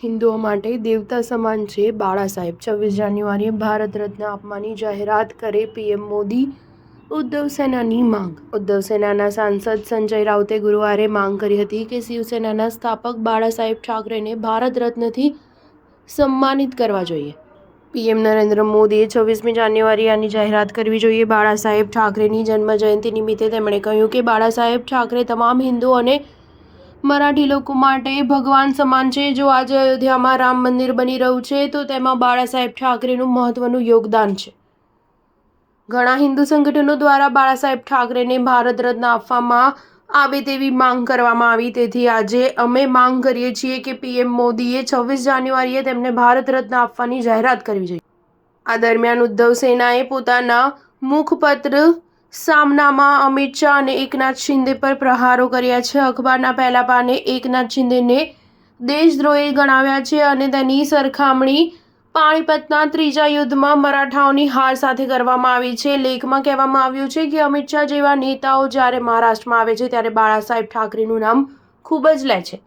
હિન્દુઓ માટે દેવતા સમાન છે બાળાસાહેબ. 26 જાન્યુઆરીએ ભારત રત્ન આપવાની જાહેરાત કરે પીએમ મોદી. ઉદ્ધવ સેનાની માંગ. ઉદ્ધવ સેનાના સાંસદ સંજય રાઉતે ગુરુવારે માંગ કરી હતી કે શિવસેનાના સ્થાપક બાળાસાહેબ ઠાકરેને ભારત રત્નથી સન્માનિત કરવા જોઈએ. પીએમ નરેન્દ્ર મોદીએ 26મી જાન્યુઆરીએ આની જાહેરાત કરવી જોઈએ. બાળાસાહેબ ઠાકરેની જન્મજયંતિ નિમિત્તે તેમણે કહ્યું કે બાળાસાહેબ ઠાકરે તમામ હિન્દુ અને મરાઠી લોકો માટે ભગવાન સમાન છે. જો આજે અયોધ્યામાં રામ મંદિર બની રહ્યું છે તો તેમાં બાળાસાહેબ ઠાકરેનું મહત્વનું યોગદાન છે. ઘણા હિન્દુ સંગઠનો દ્વારા બાળાસાહેબ ઠાકરેને ભારત રત્ન આપવામાં આવે તેવી માંગ કરવામાં આવી. તેથી આજે અમે માંગ કરીએ છીએ કે પીએમ મોદીએ 26 જાન્યુઆરીએ તેમને ભારત રત્ન આપવાની જાહેરાત કરવી જોઈએ. આ દરમિયાન ઉદ્ધવ સેનાએ પોતાના મુખપત્ર સામનામાં અમિત શાહ અને એકનાથ શિંદે પર પ્રહારો કર્યા છે. અખબારના પહેલા પાને એકનાથ શિંદેને દેશદ્રોહી ગણાવ્યા છે અને તેની સરખામણી પાણીપતના ત્રીજા યુદ્ધમાં મરાઠાઓની હાર સાથે કરવામાં આવી છે. લેખમાં કહેવામાં આવ્યું છે કે અમિત શાહ જેવા નેતાઓ જ્યારે મહારાષ્ટ્રમાં આવે છે ત્યારે બાળાસાહેબ ઠાકરેનું નામ ખૂબ જ લે છે.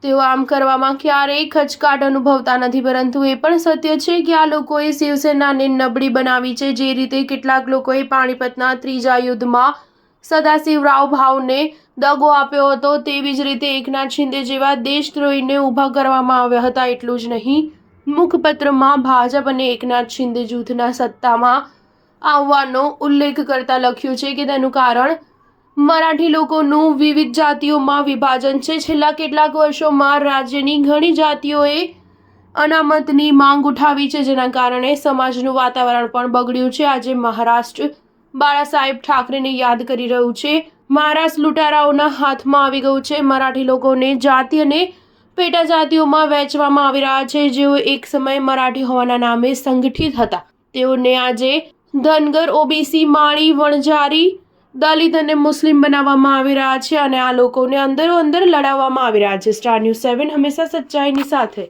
તેઓ આમ કરવામાં ક્યારેય ખચકાટ અનુભવતા નથી, પરંતુ એ પણ સત્ય છે કે આ લોકોએ શિવસેનાને નબળી બનાવી છે. જે રીતે કેટલાક લોકોએ પાણીપતના ત્રીજા યુદ્ધમાં સદાશિવરાવ ભાવને દગો આપ્યો હતો, તેવી જ રીતે એકનાથ શિંદે જેવા દેશદ્રોહીને ઊભા કરવામાં આવ્યા હતા. એટલું જ નહીં, મુખપત્રમાં ભાજપ અને એકનાથ શિંદે જૂથના સત્તામાં આવવાનો ઉલ્લેખ કરતા લખ્યું છે કે તેનું કારણ મરાઠી લોકોનું વિવિધ જાતિઓમાં વિભાજન છે. છેલ્લા કેટલાક વર્ષોમાં રાજ્યની ઘણી જાતિઓએ અનામતની માંગ ઉઠાવી છે, જેના કારણે સમાજનું વાતાવરણ પણ બગડ્યું છે. આજે મહારાષ્ટ્ર બાળાસાહેબ ઠાકરેને યાદ કરી રહ્યું છે. મહારાષ્ટ્ર લૂંટારાઓના હાથમાં આવી ગયું છે. મરાઠી લોકોને જાતિ અને પેટા જાતિઓમાં વહેંચવામાં આવી રહ્યા છે. જેઓ એક સમયે મરાઠી હોવાના નામે સંગઠિત હતા, તેઓને આજે ધનગર, ઓબીસી, માળી, વણઝારી, દલિત અને મુસ્લિમ બનાવવામાં આવી રહ્યા છે અને આ લોકોને અંદરો અંદર લડાવવામાં આવી રહ્યા છે. સ્ટાર ન્યૂઝ 7 હંમેશા સચ્ચાઈની સાથે.